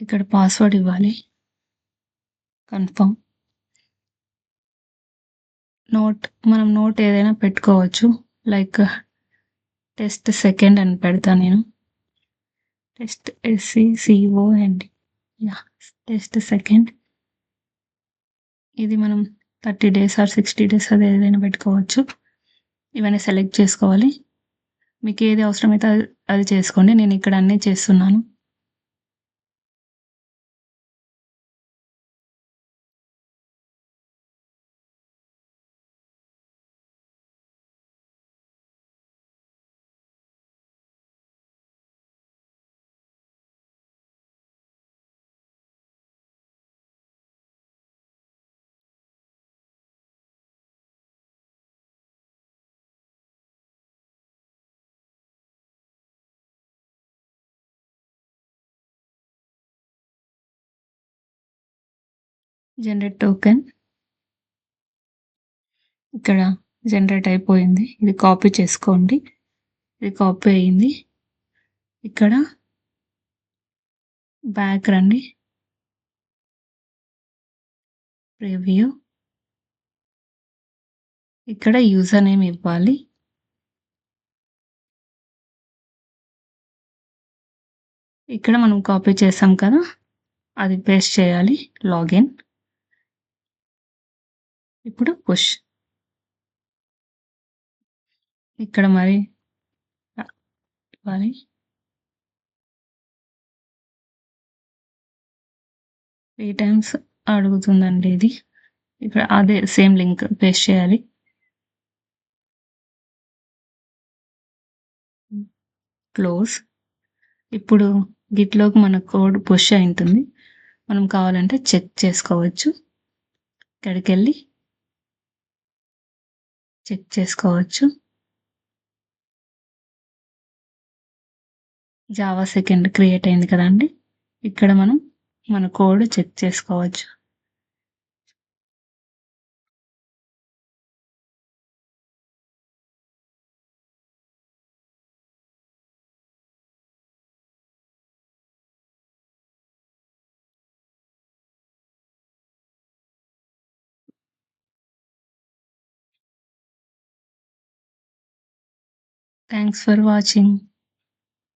ఇక్కడ పాస్వర్డ్ ఇవ్వాలి. కన్ఫర్మ్. మనం నోట్ ఏదైనా పెట్టుకోవచ్చు. లైక్ టెస్ట్ సెకండ్ అని పెడతా నేను. Test SECOND. Yeah! Test second. ఇది మనం 30 డేస్ ఆర్ 60 డేస్ అది ఏదైనా పెట్టుకోవచ్చు. ఇవన్నీ సెలెక్ట్ చేసుకోవాలి. మీకేది అవసరమైతే అది చేసుకోండి. నేనిక్కడ అన్నీ చేస్తున్నాను. Generate token. ఇక్కడ జనరేట్ అయిపోయింది. ఇది కాపీ చేసుకోండి. ఇది కాపీ అయింది. ఇక్కడ బ్యాక్ రండి. ప్రివ్యూ. ఇక్కడ యూజర్ నేమ్ ఇవ్వాలి. ఇక్కడ మనం కాపీ చేసాం కదా! అది పేస్ట్ చేయాలి. లాగిన్. ఇప్పుడు పుష్. ఇక్కడ మరి ఇవ్వాలి. 3 టైమ్స్ అడుగుతుందండి ఇది. ఇక్కడ అదే సేమ్ లింక్ పేస్ట్ చేయాలి. క్లోజ్. ఇప్పుడు గిట్‌లోకి మన కోడ్ పుష్ అయింటుంది. మనం కావాలంటే చెక్ చేసుకోవచ్చు. ఇక్కడికెళ్ళి చెక్ చేసుకోవచ్చు. జావా సెకండ్ క్రియేట్ అయింది కదండీ! ఇక్కడ మనం మన కోడ్ చెక్ చేసుకోవచ్చు. Thanks for watching.